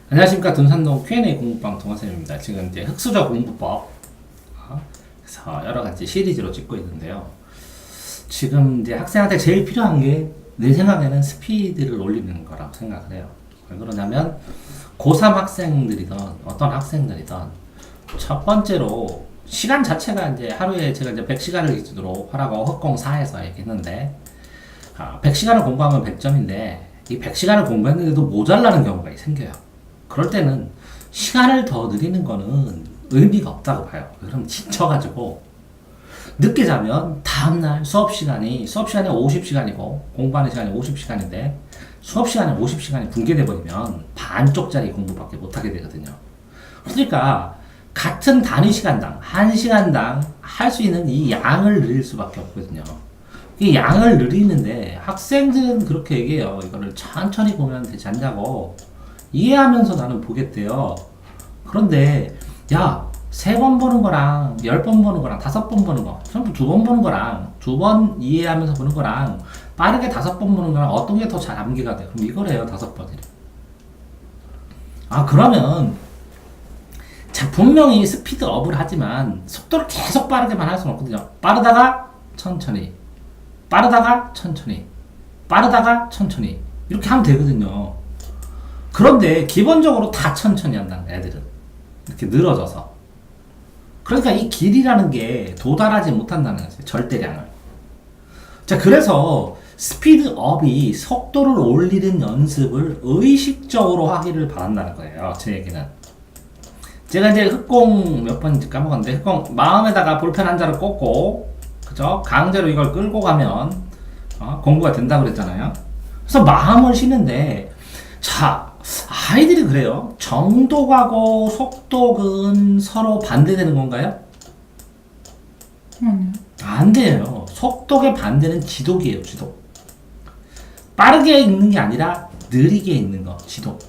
안녕하십니까. 둔산동 Q&A 공부방 동화쌤입니다. 지금 이제 흑수저 공부법 그래서 여러 가지 시리즈로 찍고 있는데요. 지금 이제 학생한테 제일 필요한 게 내 생각에는 스피드를 올리는 거라고 생각을 해요. 왜 그러냐면 고3 학생들이든 어떤 학생들이든 첫 번째로 시간 자체가 이제 하루에 제가 이제 100시간을 기준으로 하라고 흑공4에서 얘기했는데 100시간을 공부하면 100점인데 이 100시간을 공부했는데도 모자라는 경우가 생겨요. 그럴 때는 시간을 더 늘리는 거는 의미가 없다고 봐요. 그럼 지쳐가지고 늦게 자면 다음날 수업시간이 50시간이고 공부하는 시간이 50시간인데 수업시간이 50시간이 붕괴돼 버리면 반쪽짜리 공부밖에 못하게 되거든요. 그러니까 같은 단위 시간당 1시간당 할 수 있는 이 양을 늘릴 수밖에 없거든요. 이 양을 늘리는데 학생들은 그렇게 얘기해요. 이거를 천천히 보면 되지 않냐고 이해하면서 나는 보겠대요. 그런데 야, 3번 보는 거랑 10번 보는 거랑 5번 보는 거 전부 2번 보는 거랑 2번 이해하면서 보는 거랑 빠르게 5번 보는 거랑 어떤 게 더 잘 암기가 돼? 그럼 이거래요. 5번이래. 그러면 자, 분명히 스피드업을 하지만 속도를 계속 빠르게만 할 수는 없거든요. 빠르다가 천천히 빠르다가 천천히 빠르다가 천천히 이렇게 하면 되거든요. 그런데 기본적으로 다 천천히 한다는 거야, 애들은. 이렇게 늘어져서. 그러니까 이 길이라는 게 도달하지 못한다는 거죠. 절대량을. 자, 그래서 스피드업이 속도를 올리는 연습을 의식적으로 하기를 바란다는 거예요. 제 얘기는. 제가 이제 흑공 몇 번인지 까먹었는데, 흑공 마음에다가 볼펜 한 자를 꽂고, 그죠? 강제로 이걸 끌고 가면, 공부가 된다고 그랬잖아요. 그래서 마음을 쉬는데, 자, 아이들이 그래요. 정독하고 속독은 서로 반대되는 건가요? 안 돼요. 속독의 반대는 지독이에요, 지독. 빠르게 읽는 게 아니라 느리게 읽는 거, 지독.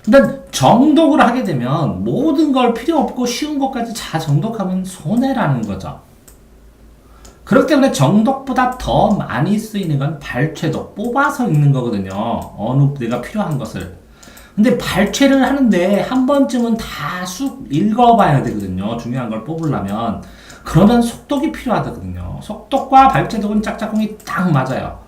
일단 정독을 하게 되면 모든 걸 필요 없고 쉬운 것까지 다 정독하면 손해라는 거죠. 그렇기 때문에 정독보다 더 많이 쓰이는 건 발췌도, 뽑아서 읽는 거거든요. 어느 내가 필요한 것을. 근데 발췌를 하는데 한 번쯤은 다 쑥 읽어봐야 되거든요. 중요한 걸 뽑으려면. 그러면 속독이 필요하거든요. 속독과 발췌독은 짝짝꿍이 딱 맞아요.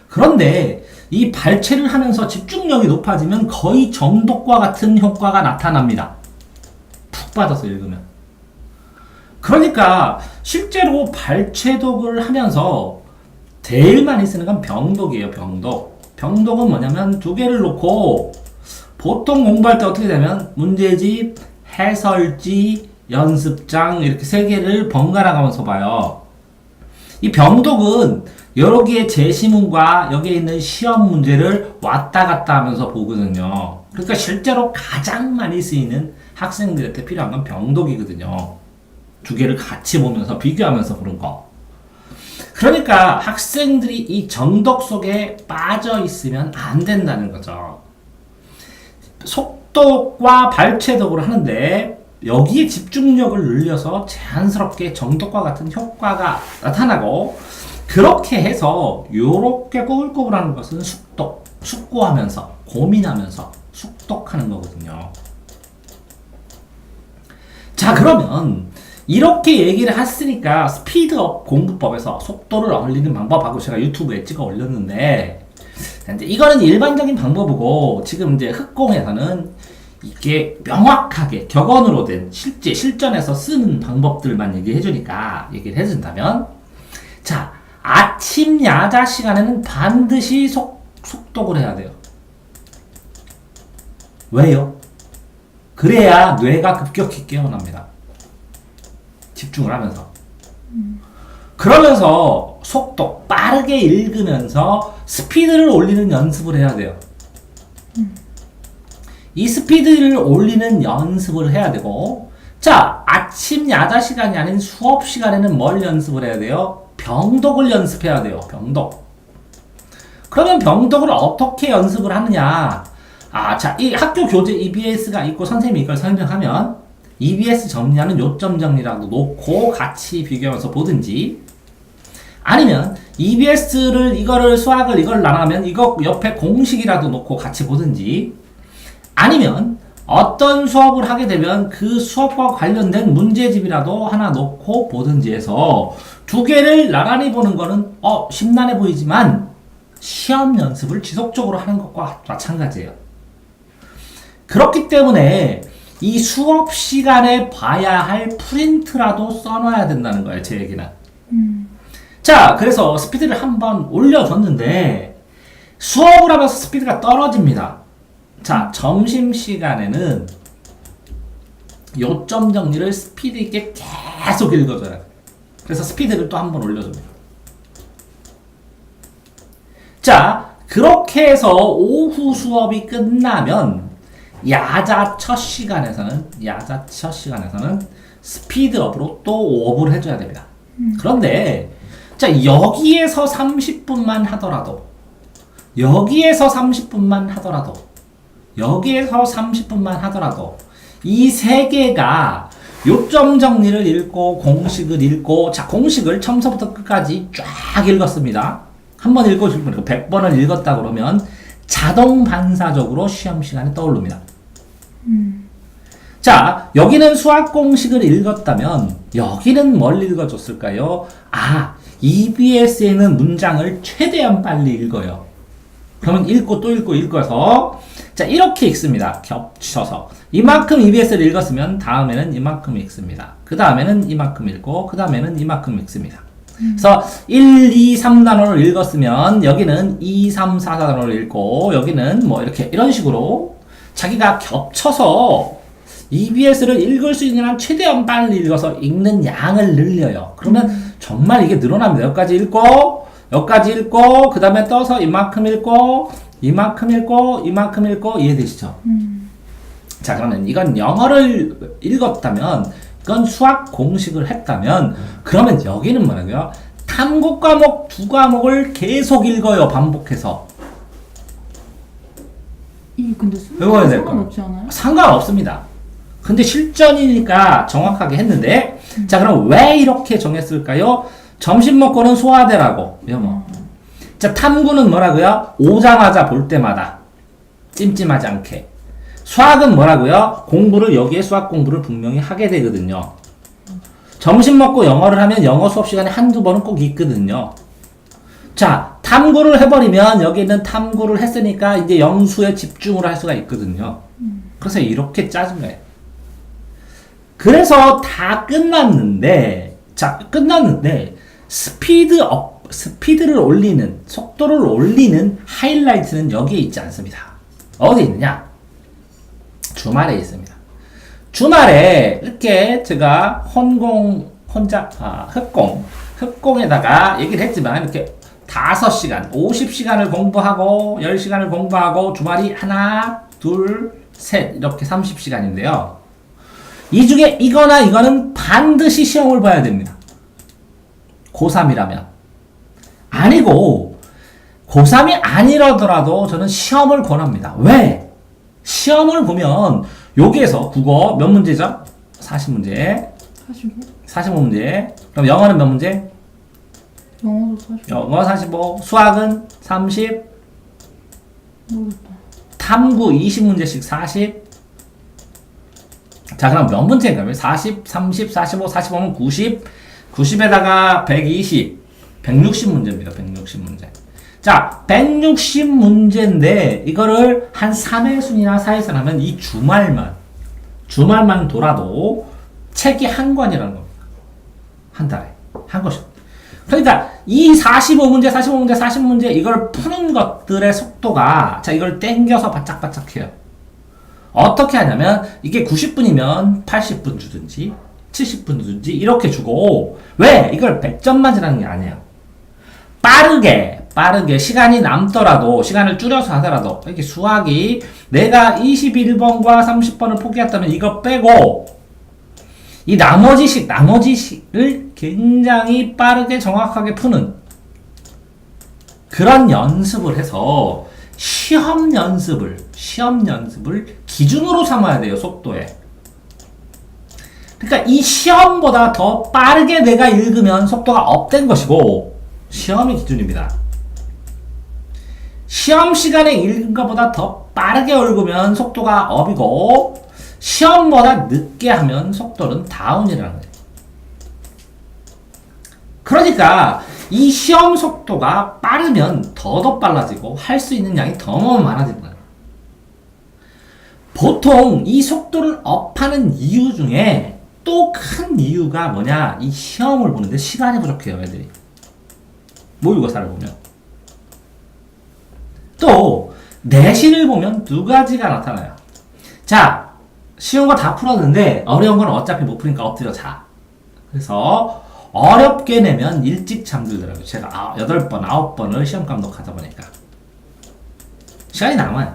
그런데 이 발췌를 하면서 집중력이 높아지면 거의 정독과 같은 효과가 나타납니다. 푹 빠져서 읽으면. 그러니까 실제로 발췌독을 하면서 제일 많이 쓰는 건 병독이에요. 병독. 병독은 뭐냐면 두 개를 놓고 보통 공부할 때 어떻게 되면 문제집, 해설지, 연습장 이렇게 3개를 번갈아 가면서 봐요. 이 병독은 여러 개의 제시문과 여기에 있는 시험 문제를 왔다 갔다 하면서 보거든요. 그러니까 실제로 가장 많이 쓰이는 학생들한테 필요한 건 병독이거든요. 2개를 같이 보면서 비교하면서 보는 거. 그러니까 학생들이 이 정독 속에 빠져 있으면 안 된다는 거죠. 속독과 발췌독을 하는데 여기에 집중력을 늘려서 자연스럽게 정독과 같은 효과가 나타나고, 그렇게 해서 요렇게 꼬불꼬불하는 것은 숙독, 숙고하면서 고민하면서 숙독하는 거거든요. 자, 그러면 이렇게 얘기를 했으니까 스피드업 공부법에서 속도를 올리는 방법하고 제가 유튜브에 찍어 올렸는데, 이제 이거는 일반적인 방법이고, 지금 이제 흑공에서는 이게 명확하게 격언으로 된 실전에서 쓰는 방법들만 얘기를 해준다면, 자, 아침 야자 시간에는 반드시 속독을 해야 돼요. 왜요? 그래야 뇌가 급격히 깨어납니다. 집중을 하면서. 그러면서 속독, 빠르게 읽으면서 스피드를 올리는 연습을 해야 돼요. 이 스피드를 올리는 연습을 해야 되고, 자, 아침 야자 시간이 아닌 수업 시간에는 뭘 연습을 해야 돼요? 병독을 연습해야 돼요. 병독. 그러면 병독을 어떻게 연습을 하느냐? 자, 이 학교 교재 EBS가 있고 선생님이 이걸 설명하면 EBS 정리하는 요점 정리라고 놓고 같이 비교하면서 보든지, 아니면 EBS를 이거를 수학을 이걸 나가면 이거 옆에 공식이라도 놓고 같이 보든지, 아니면 어떤 수업을 하게 되면 그 수업과 관련된 문제집이라도 하나 놓고 보든지 해서 두 개를 나란히 보는 거는 심란해 보이지만 시험 연습을 지속적으로 하는 것과 마찬가지예요. 그렇기 때문에 이 수업 시간에 봐야 할 프린트라도 써놔야 된다는 거예요, 제 얘기는. 자, 그래서 스피드를 한번 올려줬는데 수업을 하면서 스피드가 떨어집니다. 자, 점심시간에는 요점 정리를 스피드 있게 계속 읽어줘야 돼요. 그래서 스피드를 또 한번 올려줍니다. 자, 그렇게 해서 오후 수업이 끝나면 야자 첫 시간에서는 스피드업으로 또 5업을 해줘야 됩니다. 그런데 자, 여기에서 30분만 하더라도 이 세 개가 요점 정리를 읽고 공식을 읽고, 자, 공식을 처음부터 끝까지 쫙 읽었습니다. 한번 읽어줄 분, 100번을 읽었다 그러면 자동 반사적으로 시험 시간에 떠오릅니다. 자, 여기는 수학 공식을 읽었다면 여기는 뭘 읽어줬을까요? EBS에는 문장을 최대한 빨리 읽어요. 그러면 읽고 또 읽고서 자, 이렇게 읽습니다. 겹쳐서 이만큼 EBS를 읽었으면 다음에는 이만큼 읽습니다. 그 다음에는 이만큼 읽고 그 다음에는 이만큼 읽습니다. 그래서 1, 2, 3단원을 읽었으면 여기는 2, 3, 4 단원을 읽고 여기는 뭐 이렇게 이런 식으로 자기가 겹쳐서 EBS를 읽을 수 있는 한 최대한 빨리 읽어서 읽는 양을 늘려요. 그러면 정말 이게 늘어납니다. 여기까지 읽고 그 다음에 떠서 이만큼 읽고 이해되시죠? 자, 그러면 이건 영어를 읽었다면, 이건 수학 공식을 했다면, 그러면 여기는 뭐라고요? 탐구 과목 2과목을 계속 읽어요, 반복해서. 근데 외워야 될 상관없지 않아요? 상관없습니다. 근데 실전이니까 정확하게 했는데, 자, 그럼 왜 이렇게 정했을까요? 점심 먹고는 소화되라고. 자, 탐구는 뭐라고요? 오자마자 볼 때마다 찜찜하지 않게. 수학은 뭐라고요? 여기에 수학 공부를 분명히 하게 되거든요. 점심 먹고 영어를 하면 영어 수업 시간에 한두 번은 꼭 있거든요. 자, 탐구를 해버리면 여기 있는 탐구를 했으니까 이제 영수에 집중을 할 수가 있거든요. 그래서 이렇게 짜준 거예요. 그래서 다 끝났는데, 스피드를 올리는, 속도를 올리는 하이라이트는 여기에 있지 않습니다. 어디 있느냐? 주말에 있습니다. 주말에 이렇게 제가 흑공에다가 얘기를 했지만 이렇게 5시간, 50시간을 공부하고 10시간을 공부하고 주말이 하나, 둘, 셋 이렇게 30시간인데요. 이 중에 이거는 반드시 시험을 봐야 됩니다. 고3이라면. 아니고 고3이 아니라더라도 저는 시험을 권합니다. 왜? 시험을 보면 여기에서 국어 몇 문제죠? 40문제. 45문제. 그럼 영어는 몇 문제? 영어도 45. 영어 45. 수학은 30. 모르겠다. 탐구 20문제씩 40. 자, 그럼 몇 문제인가요? 40, 30, 45, 45면 90. 90에다가 120. 160문제입니다. 160문제. 자, 160문제인데 이거를 한 3회순이나 4회순 하면 이 주말만 돌아도 책이 한 권이라는 겁니다. 한 달에 한 권씩. 그러니까 이 45문제 이걸 푸는 것들의 속도가, 자, 이걸 땡겨서 바짝바짝 해요. 어떻게 하냐면 이게 90분이면 80분 주든지 70분 주든지 이렇게 주고, 왜? 이걸 100점만 주라는 게 아니에요. 빠르게 시간이 남더라도, 시간을 줄여서 하더라도, 이렇게 수학이 내가 21번과 30번을 포기했다면 이거 빼고 이 나머지식을 굉장히 빠르게 정확하게 푸는 그런 연습을 해서 시험 연습을 기준으로 삼아야 돼요, 속도에. 그러니까 이 시험보다 더 빠르게 내가 읽으면 속도가 업된 것이고, 시험이 기준입니다. 시험 시간에 읽은 것보다 더 빠르게 읽으면 속도가 업이고 시험보다 늦게 하면 속도는 다운이라는 거예요. 그러니까 이 시험 속도가 빠르면 더더 빨라지고 할 수 있는 양이 더 많아지는 거예요. 보통 이 속도를 업하는 이유 중에 또 큰 이유가 뭐냐, 이 시험을 보는데 시간이 부족해요, 애들이. 모의고사를 보면. 또 내신을 보면 두 가지가 나타나요. 자, 쉬운 거 다 풀었는데 어려운 건 어차피 못 푸니까 엎드려 자. 그래서 어렵게 내면 일찍 잠들더라고요. 제가 8번, 9번을 시험 감독하다 보니까. 시간이 남아요.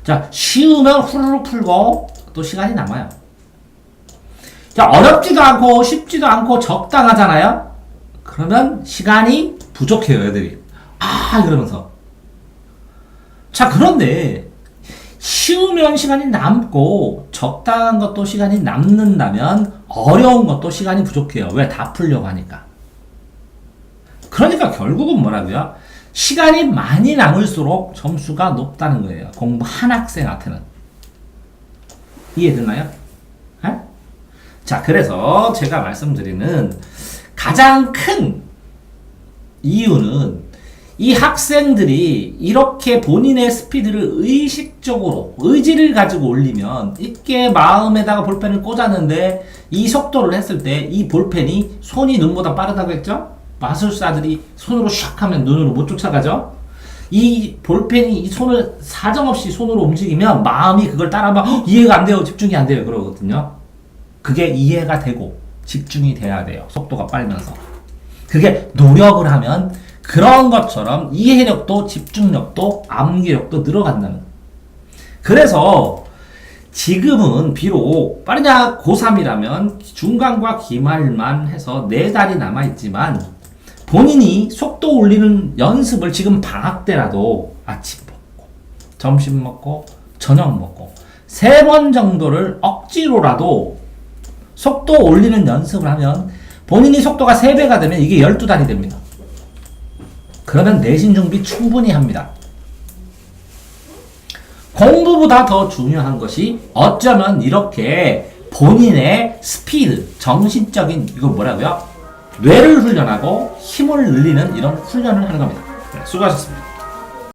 자, 쉬우면 후루룩 풀고 또 시간이 남아요. 자, 어렵지도 않고 쉽지도 않고 적당하잖아요? 그러면 시간이 부족해요, 애들이. 이러면서. 자, 그런데 쉬우면 시간이 남고 적당한 것도 시간이 남는다면 어려운 것도 시간이 부족해요. 왜? 다 풀려고 하니까. 그러니까 결국은 뭐라고요? 시간이 많이 남을수록 점수가 높다는 거예요. 공부한 학생한테는. 이해됐나요? 에? 자, 그래서 제가 말씀드리는 가장 큰 이유는 이 학생들이 이렇게 본인의 스피드를 의식적으로 의지를 가지고 올리면 이게 마음에다가 볼펜을 꽂았는데 이 속도를 했을 때 이 볼펜이 손이 눈보다 빠르다고 했죠? 마술사들이 손으로 샥 하면 눈으로 못 쫓아가죠? 이 볼펜이 이 손을 사정없이 손으로 움직이면 마음이 그걸 따라하면 이해가 안 돼요, 집중이 안 돼요 그러거든요. 그게 이해가 되고 집중이 돼야 돼요, 속도가 빨면서. 그게 노력을 하면 그런 것처럼 이해력도 집중력도 암기력도 늘어간다는. 그래서 지금은 비록 빠르냐 고3이라면 중간과 기말만 해서 4달이 남아있지만 본인이 속도 올리는 연습을 지금 방학 때라도 아침 먹고 점심 먹고 저녁 먹고 3번 정도를 억지로라도 속도 올리는 연습을 하면 본인이 속도가 3배가 되면 이게 12달이 됩니다. 그러면 내신 준비 충분히 합니다. 공부보다 더 중요한 것이 어쩌면 이렇게 본인의 스피드, 정신적인, 이거 뭐라고요? 뇌를 훈련하고 힘을 늘리는 이런 훈련을 하는 겁니다. 네, 수고하셨습니다.